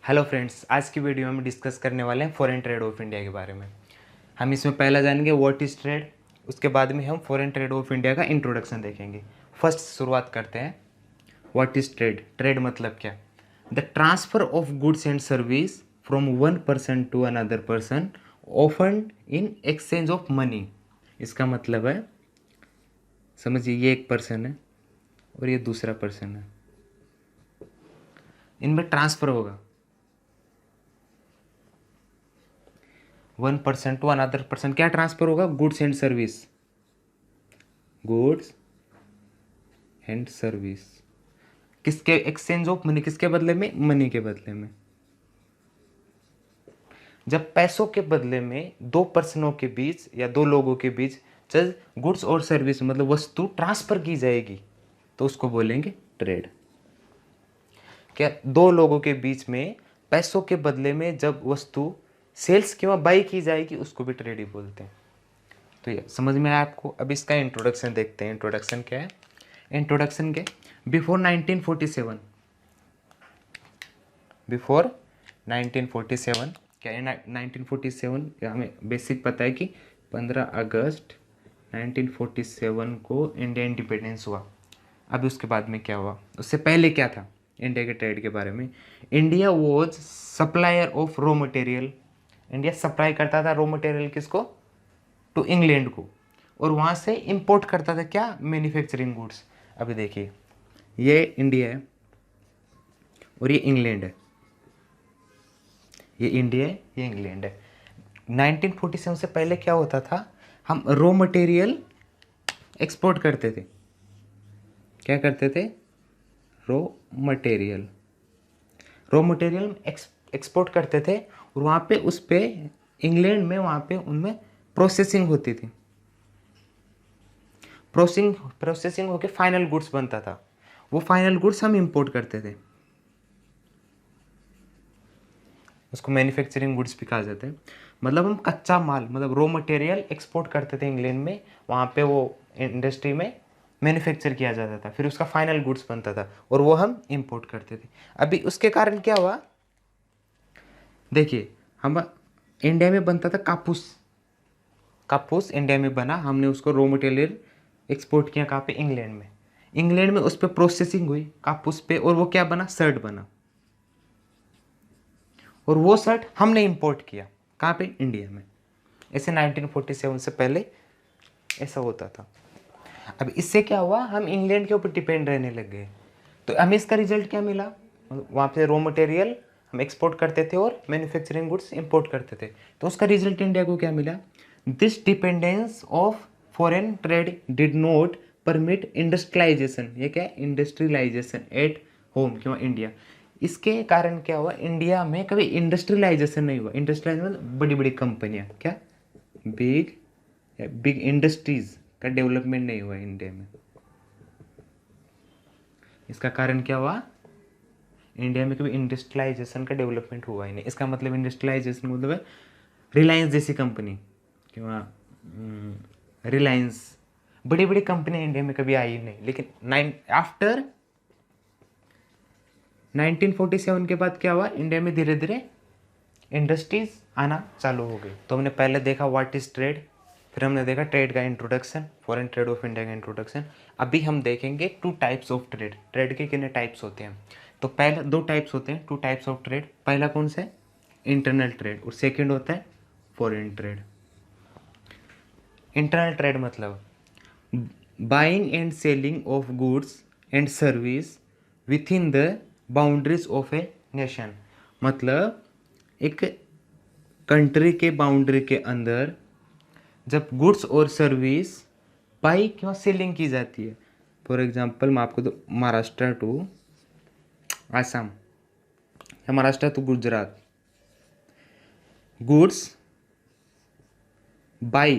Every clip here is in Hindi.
हेलो फ्रेंड्स, आज की वीडियो में हम डिस्कस करने वाले हैं फॉरेन ट्रेड ऑफ इंडिया के बारे में। हम इसमें पहला जानेंगे व्हाट इज़ ट्रेड, उसके बाद में हम फॉरेन ट्रेड ऑफ इंडिया का इंट्रोडक्शन देखेंगे। फर्स्ट शुरुआत करते हैं। What is trade? ट्रेड मतलब क्या? The transfer of goods and service from one person to another person often in exchange of money. इसका मतलब है, समझिए ये एक पर्सन है और ये दूसरा पर्सन है, इनमें ट्रांसफ़र होगा one person to another person. क्या ट्रांसफर होगा? Goods and service. Goods and service किसके एक्सचेंज ऑफ मनी? किसके बदले में? मनी के बदले में। जब पैसों के बदले में दो पर्सनों के बीच या दो लोगों के बीच जब गुड्स और सर्विस मतलब वस्तु ट्रांसफर की जाएगी तो उसको बोलेंगे ट्रेड। क्या दो लोगों के बीच में पैसों के बदले में जब वस्तु सेल्स किंवा बाई की जाएगी उसको भी ट्रेड ही बोलते हैं। तो ये समझ में आया आपको? अब इसका इंट्रोडक्शन देखते हैं। इंट्रोडक्शन क्या है? इंट्रोडक्शन के बिफोर 1947, बिफोर 1947 क्या है? 1947 हमें बेसिक पता है कि 15 अगस्त 1947 को इंडिया इंडिपेंडेंस हुआ। अब उसके बाद में क्या हुआ? उससे पहले क्या था इंडिया के ट्रेड के बारे में? India was supplier of raw material. India supply करता था रॉ मटेरियल किसको? टू इंग्लैंड को, और वहाँ से इंपोर्ट करता था क्या? Manufacturing goods. अभी देखिए, ये इंडिया है और ये इंग्लैंड है। ये इंडिया है, ये इंग्लैंड है। 1947 से पहले क्या होता था? हम रॉ मटेरियल एक्सपोर्ट करते थे। क्या करते थे? Raw material. Raw material export करते थे और वहाँ पे उस पे इंग्लैंड में वहाँ पे उनमें प्रोसेसिंग होती थी। प्रोसेसिंग होके फाइनल गुड्स बनता था। वो फाइनल गुड्स हम इंपोर्ट करते थे, उसको मैन्युफैक्चरिंग गुड्स भी कहा जाता है। मतलब हम कच्चा माल मतलब रॉ मटेरियल एक्सपोर्ट करते थे इंग्लैंड में, वहाँ पे वो इंडस्ट्री में मैन्युफैक्चर किया जाता था, फिर उसका फाइनल गुड्स बनता था और वो हम इंपोर्ट करते थे। अभी उसके कारण क्या हुआ? देखिए, हम इंडिया में बनता था कापूस। कापूस इंडिया में बना, हमने उसको रॉ मटेरियल एक्सपोर्ट किया कहाँ पे? इंग्लैंड में। इंग्लैंड में उस पर प्रोसेसिंग हुई कापूस पे और वो क्या बना? शर्ट बना। और वो शर्ट हमने इंपोर्ट किया कहाँ पे? इंडिया में। ऐसे 1947 से पहले ऐसा होता था। अब इससे क्या हुआ? हम इंग्लैंड के ऊपर डिपेंड रहने लग गए। तो हमें इसका रिजल्ट क्या मिला? वहाँ पे रॉ मटेरियल हम एक्सपोर्ट करते थे और मैन्युफैक्चरिंग गुड्स इंपोर्ट करते थे, तो उसका रिजल्ट इंडिया को क्या मिला? This dependence of foreign trade did not permit industrialization. ये क्या है? इंडस्ट्रियलाइजेशन एट होम क्यों इंडिया। इसके कारण क्या हुआ? इंडिया में कभी इंडस्ट्रियलाइजेशन नहीं हुआ। इंडस्ट्रियलाइजेशन मतलब बड़ी बड़ी कंपनियां, क्या? बिग बिग इंडस्ट्रीज का डेवलपमेंट नहीं हुआ इंडिया में। इसका कारण क्या हुआ? इंडिया में कभी इंडस्ट्रियलाइजेशन का डेवलपमेंट हुआ ही नहीं। इसका मतलब इंडस्ट्रियलाइजेशन मतलब है रिलायंस जैसी कंपनी, क्यों? रिलायंस बड़ी बड़ी कंपनी इंडिया में कभी आई नहीं। लेकिन आफ्टर 1947 के बाद क्या हुआ? इंडिया में धीरे धीरे इंडस्ट्रीज आना चालू हो गई। तो हमने पहले देखा व्हाट इज ट्रेड, फिर हमने देखा ट्रेड का introduction, foreign trade of India का इंट्रोडक्शन। अभी हम देखेंगे two types of trade. Trade के कितने टाइप्स होते हैं? तो पहले दो टाइप्स होते हैं, टू टाइप्स ऑफ ट्रेड। पहला कौन सा है? इंटरनल ट्रेड, और सेकेंड होता है फॉरेन ट्रेड। इंटरनल ट्रेड मतलब buying and selling of goods and service with in the boundaries of a nation. मतलब एक कंट्री के बाउंड्री के अंदर जब गुड्स और सर्विस बाई क्यों सेलिंग की जाती है। फॉर एग्जांपल मैं आपको तो महाराष्ट्र टू आसाम या Maharashtra to Gujarat goods buy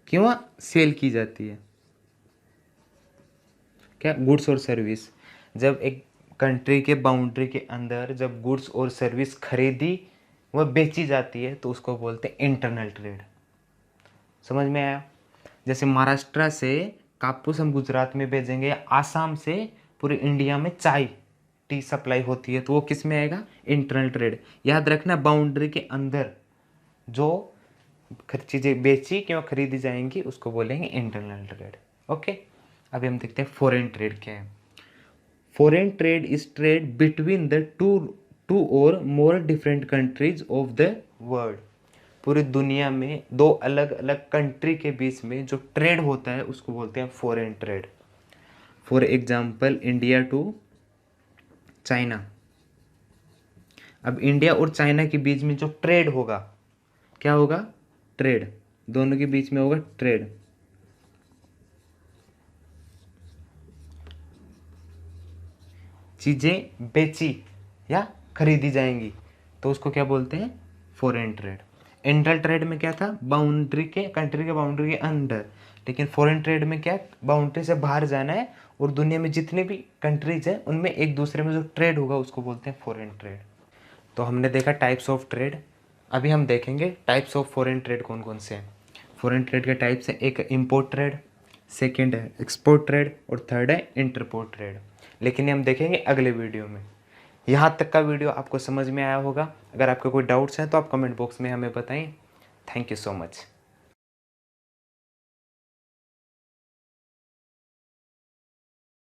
क्यों सेल की जाती है? क्या? गुड्स और सर्विस। जब एक कंट्री के बाउंड्री के अंदर जब गुड्स और सर्विस खरीदी व बेची जाती है तो उसको बोलते हैं इंटरनल ट्रेड। समझ में आया? जैसे महाराष्ट्र से कापूस हम गुजरात में भेजेंगे, आसाम से पूरे इंडिया में चाय टी सप्लाई होती है तो वो किस में आएगा, इंटरनल ट्रेड। याद रखना बाउंड्री के अंदर जो चीज़ें बेची क्यों खरीदी जाएंगी उसको बोलेंगे इंटरनल ट्रेड। ओके, अभी हम देखते हैं फॉरेन ट्रेड क्या है। Foreign trade is trade between the two or more different countries of the world. पूरी दुनिया में दो अलग अलग कंट्री के बीच में जो ट्रेड होता है उसको बोलते हैं foreign trade. For example India to China. अब इंडिया और चाइना के बीच में जो ट्रेड होगा क्या होगा, ट्रेड, दोनों के बीच में होगा ट्रेड। चीजें बेची या खरीदी जाएंगी तो उसको क्या बोलते हैं, फॉरेन ट्रेड। इंटरनल ट्रेड में क्या था, बाउंड्री के, कंट्री के बाउंड्री के अंदर, लेकिन फॉरेन ट्रेड में क्या, बाउंड्री से बाहर जाना है और दुनिया में जितने भी कंट्रीज हैं उनमें एक दूसरे में जो ट्रेड होगा उसको बोलते हैं फॉरेन ट्रेड। तो हमने देखा टाइप्स ऑफ ट्रेड। अभी हम देखेंगे टाइप्स ऑफ फॉरेन ट्रेड कौन कौन से हैं। फॉरेन ट्रेड के टाइप्स हैं, एक इंपोर्ट ट्रेड, सेकेंड है एक्सपोर्ट ट्रेड और थर्ड है इंटरपोर्ट ट्रेड। लेकिन ये हम देखेंगे अगले वीडियो में। यहाँ तक का वीडियो आपको समझ में आया होगा। अगर आपके कोई डाउट्स हैं तो आप कमेंट बॉक्स में हमें बताएं। Thank you so much.